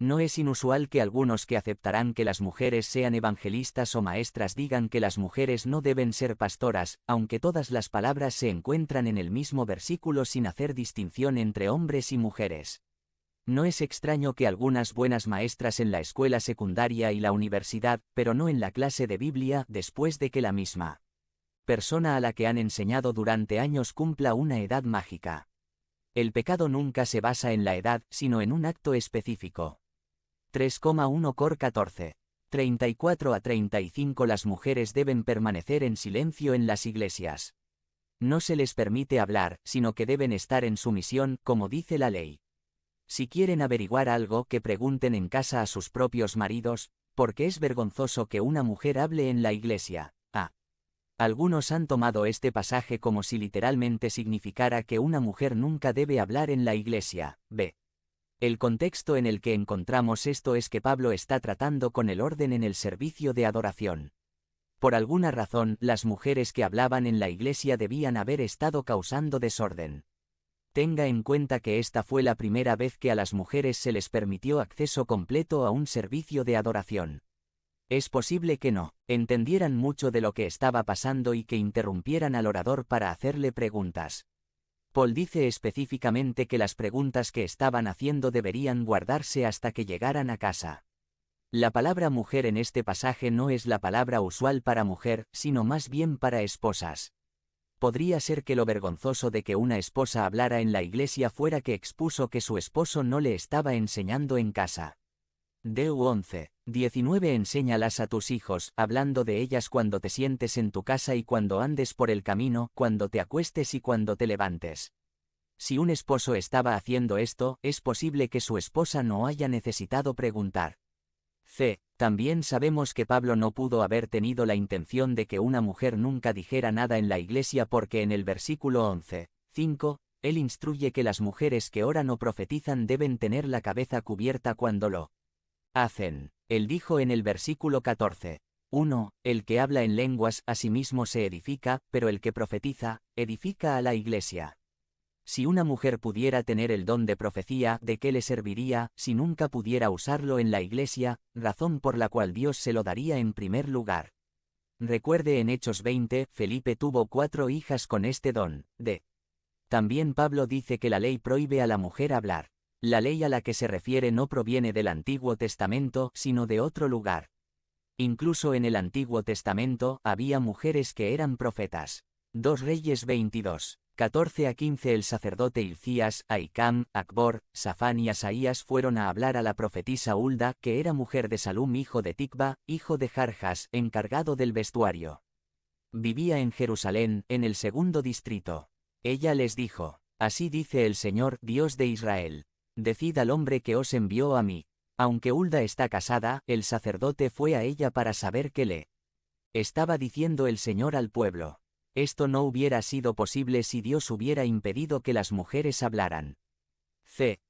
No es inusual que algunos que aceptarán que las mujeres sean evangelistas o maestras digan que las mujeres no deben ser pastoras, aunque todas las palabras se encuentran en el mismo versículo sin hacer distinción entre hombres y mujeres. No es extraño que algunas buenas maestras en la escuela secundaria y la universidad, pero no en la clase de Biblia, después de que la misma persona a la que han enseñado durante años cumpla una edad mágica. El pecado nunca se basa en la edad, sino en un acto específico. 3,1 Cor 14. 34 a 35 Las mujeres deben permanecer en silencio en las iglesias. No se les permite hablar, sino que deben estar en sumisión, como dice la ley. Si quieren averiguar algo, que pregunten en casa a sus propios maridos, porque es vergonzoso que una mujer hable en la iglesia. Algunos han tomado este pasaje como si literalmente significara que una mujer nunca debe hablar en la iglesia. El contexto en el que encontramos esto es que Pablo está tratando con el orden en el servicio de adoración. Por alguna razón, las mujeres que hablaban en la iglesia debían haber estado causando desorden. Tenga en cuenta que esta fue la primera vez que a las mujeres se les permitió acceso completo a un servicio de adoración. Es posible que no entendieran mucho de lo que estaba pasando y que interrumpieran al orador para hacerle preguntas. Paul dice específicamente que las preguntas que estaban haciendo deberían guardarse hasta que llegaran a casa. La palabra mujer en este pasaje no es la palabra usual para mujer, sino más bien para esposas. Podría ser que lo vergonzoso de que una esposa hablara en la iglesia fuera que expuso que su esposo no le estaba enseñando en casa. Deu 11:19 Enséñalas a tus hijos, hablando de ellas cuando te sientes en tu casa y cuando andes por el camino, cuando te acuestes y cuando te levantes. Si un esposo estaba haciendo esto, es posible que su esposa no haya necesitado preguntar. También sabemos que Pablo no pudo haber tenido la intención de que una mujer nunca dijera nada en la iglesia porque en el versículo 11:5, él instruye que las mujeres que oran o profetizan deben tener la cabeza cubierta cuando lo hacen. Él dijo en el versículo 14:1, el que habla en lenguas a sí mismo se edifica, pero el que profetiza, edifica a la iglesia. Si una mujer pudiera tener el don de profecía, ¿de qué le serviría, si nunca pudiera usarlo en la iglesia, razón por la cual Dios se lo daría en primer lugar? Recuerde en Hechos 20, Felipe tuvo 4 hijas con este don. También Pablo dice que la ley prohíbe a la mujer hablar. La ley a la que se refiere no proviene del Antiguo Testamento, sino de otro lugar. Incluso en el Antiguo Testamento, había mujeres que eran profetas. 2 Reyes 22:14-15 El sacerdote Hilcías, Ahicam, Acbor, Safán y Asaías fueron a hablar a la profetisa Hulda, que era mujer de Salum hijo de Ticva, hijo de Jarjas, encargado del vestuario. Vivía en Jerusalén, en el segundo distrito. Ella les dijo: Así dice el Señor, Dios de Israel. Decid al hombre que os envió a mí. Aunque Hulda está casada, el sacerdote fue a ella para saber qué le estaba diciendo el Señor al pueblo. Esto no hubiera sido posible si Dios hubiera impedido que las mujeres hablaran.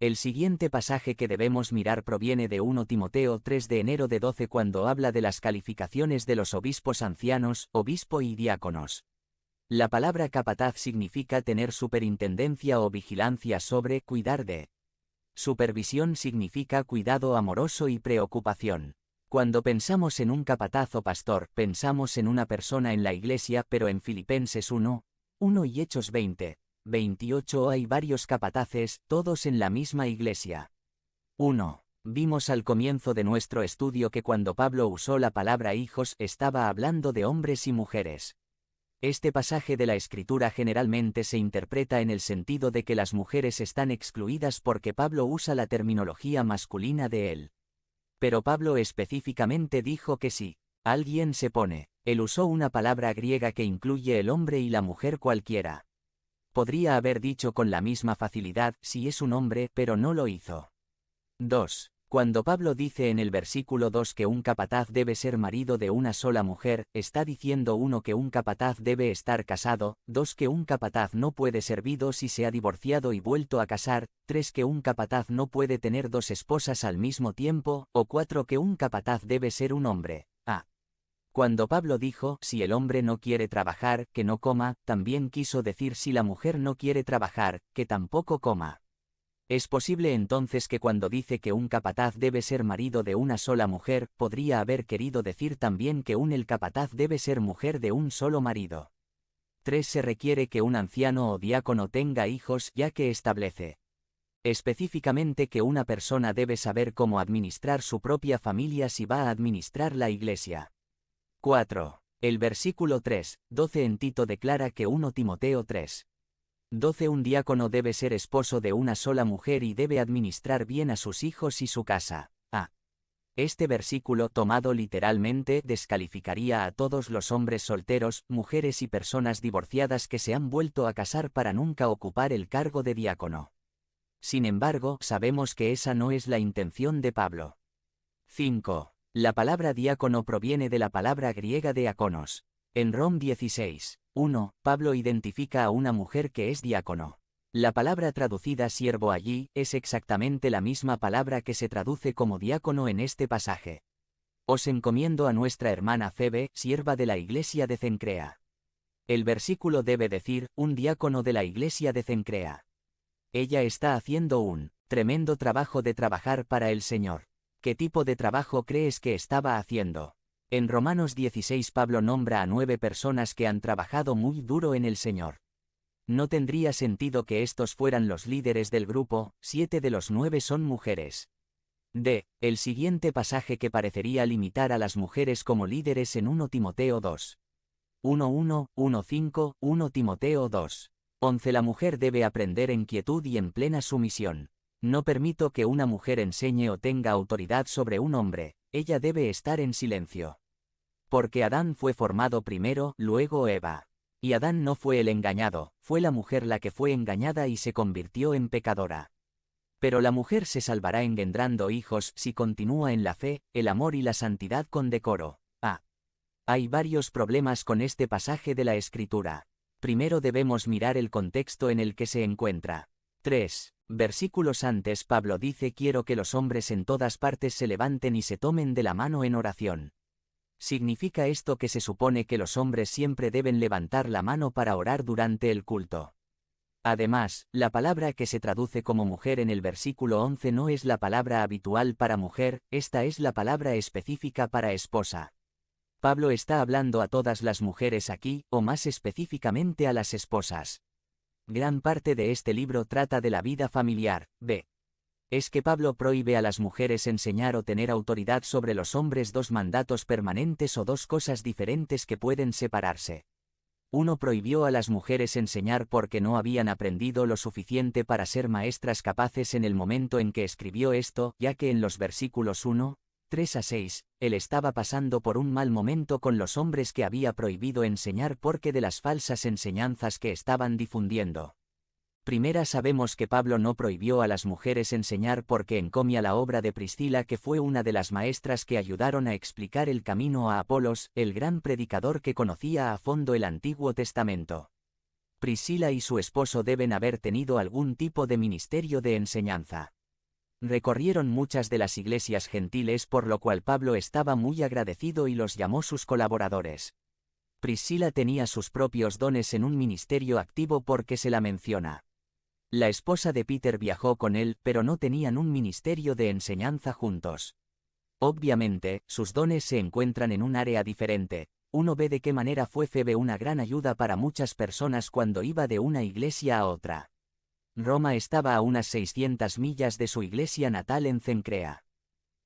El siguiente pasaje que debemos mirar proviene de 1 Timoteo 3 de enero de 12 cuando habla de las calificaciones de los obispos ancianos, obispo y diáconos. La palabra capataz significa tener superintendencia o vigilancia sobre, cuidar de. Supervisión significa cuidado amoroso y preocupación. Cuando pensamos en un capataz o pastor, pensamos en una persona en la iglesia, pero en Filipenses 1:1 y Hechos 20:28 hay varios capataces, todos en la misma iglesia. 1. Vimos al comienzo de nuestro estudio que cuando Pablo usó la palabra hijos, estaba hablando de hombres y mujeres. Este pasaje de la Escritura generalmente se interpreta en el sentido de que las mujeres están excluidas porque Pablo usa la terminología masculina de él. Pero Pablo específicamente dijo que si alguien se pone, él usó una palabra griega que incluye el hombre y la mujer cualquiera. Podría haber dicho con la misma facilidad si es un hombre, pero no lo hizo. 2. Cuando Pablo dice en el versículo 2 que un capataz debe ser marido de una sola mujer, está diciendo 1 que un capataz debe estar casado, 2 que un capataz no puede ser viudo si se ha divorciado y vuelto a casar, 3 que un capataz no puede tener 2 esposas al mismo tiempo, o 4 que un capataz debe ser un hombre. Cuando Pablo dijo, si el hombre no quiere trabajar, que no coma, también quiso decir si la mujer no quiere trabajar, que tampoco coma. Es posible entonces que cuando dice que un capataz debe ser marido de una sola mujer, podría haber querido decir también que el capataz debe ser mujer de un solo marido. 3. Se requiere que un anciano o diácono tenga hijos, ya que establece específicamente que una persona debe saber cómo administrar su propia familia si va a administrar la iglesia. 4. El versículo 3:12 en Tito declara que 1 Timoteo 3:12 un diácono debe ser esposo de una sola mujer y debe administrar bien a sus hijos y su casa. Este versículo, tomado literalmente, descalificaría a todos los hombres solteros, mujeres y personas divorciadas que se han vuelto a casar para nunca ocupar el cargo de diácono. Sin embargo, sabemos que esa no es la intención de Pablo. 5. La palabra diácono proviene de la palabra griega diakonos. En Rom 16:1, Pablo identifica a una mujer que es diácono. La palabra traducida siervo allí es exactamente la misma palabra que se traduce como diácono en este pasaje. Os encomiendo a nuestra hermana Febe, sierva de la iglesia de Cencrea. El versículo debe decir, un diácono de la iglesia de Cencrea. Ella está haciendo un tremendo trabajo de trabajar para el Señor. ¿Qué tipo de trabajo crees que estaba haciendo? En Romanos 16 Pablo nombra a 9 personas que han trabajado muy duro en el Señor. No tendría sentido que estos fueran los líderes del grupo, 7 de los 9 son mujeres. El siguiente pasaje que parecería limitar a las mujeres como líderes en 1 Timoteo 2. 1:1, 1:5, 1 Timoteo 2:11 La mujer debe aprender en quietud y en plena sumisión. No permito que una mujer enseñe o tenga autoridad sobre un hombre, ella debe estar en silencio. Porque Adán fue formado primero, luego Eva. Y Adán no fue el engañado, fue la mujer la que fue engañada y se convirtió en pecadora. Pero la mujer se salvará engendrando hijos si continúa en la fe, el amor y la santidad con decoro. Hay varios problemas con este pasaje de la Escritura. Primero debemos mirar el contexto en el que se encuentra. 3 versículos antes Pablo dice: quiero que los hombres en todas partes se levanten y se tomen de la mano en oración. ¿Significa esto que se supone que los hombres siempre deben levantar la mano para orar durante el culto? Además, la palabra que se traduce como mujer en el versículo 11 no es la palabra habitual para mujer, esta es la palabra específica para esposa. Pablo está hablando a todas las mujeres aquí, o más específicamente a las esposas. Gran parte de este libro trata de la vida familiar. Es que Pablo prohíbe a las mujeres enseñar o tener autoridad sobre los hombres, 2 mandatos permanentes o 2 cosas diferentes que pueden separarse. 1 prohibió a las mujeres enseñar porque no habían aprendido lo suficiente para ser maestras capaces en el momento en que escribió esto, ya que en los versículos 1:3-6, él estaba pasando por un mal momento con los hombres que había prohibido enseñar porque de las falsas enseñanzas que estaban difundiendo. Primera, sabemos que Pablo no prohibió a las mujeres enseñar porque encomia la obra de Priscila, que fue una de las maestras que ayudaron a explicar el camino a Apolos, el gran predicador que conocía a fondo el Antiguo Testamento. Priscila y su esposo deben haber tenido algún tipo de ministerio de enseñanza. Recorrieron muchas de las iglesias gentiles, por lo cual Pablo estaba muy agradecido y los llamó sus colaboradores. Priscila tenía sus propios dones en un ministerio activo porque se la menciona. La esposa de Peter viajó con él, pero no tenían un ministerio de enseñanza juntos. Obviamente, sus dones se encuentran en un área diferente. Uno ve de qué manera fue Febe una gran ayuda para muchas personas cuando iba de una iglesia a otra. Roma estaba a unas 600 millas de su iglesia natal en Cencrea.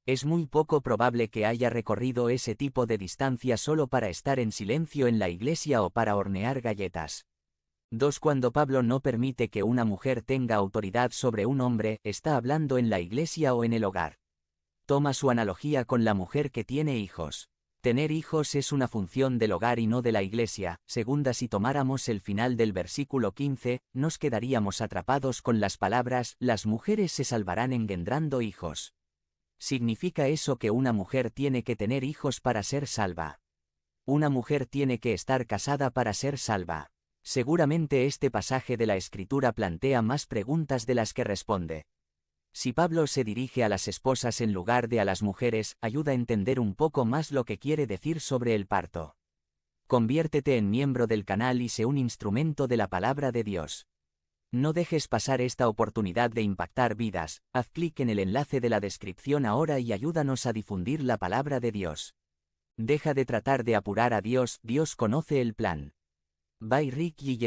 Es muy poco probable que haya recorrido ese tipo de distancia solo para estar en silencio en la iglesia o para hornear galletas. 2 Cuando Pablo no permite que una mujer tenga autoridad sobre un hombre, está hablando en la iglesia o en el hogar. Toma su analogía con la mujer que tiene hijos. Tener hijos es una función del hogar y no de la iglesia. Segunda, si tomáramos el final del versículo 15, nos quedaríamos atrapados con las palabras: las mujeres se salvarán engendrando hijos. ¿Significa eso que una mujer tiene que tener hijos para ser salva? ¿Una mujer tiene que estar casada para ser salva? Seguramente este pasaje de la Escritura plantea más preguntas de las que responde. Si Pablo se dirige a las esposas en lugar de a las mujeres, ayuda a entender un poco más lo que quiere decir sobre el parto. Conviértete en miembro del canal y sé un instrumento de la palabra de Dios. No dejes pasar esta oportunidad de impactar vidas. Haz clic en el enlace de la descripción ahora y ayúdanos a difundir la palabra de Dios. Deja de tratar de apurar a Dios, Dios conoce el plan. By Rick Gilles.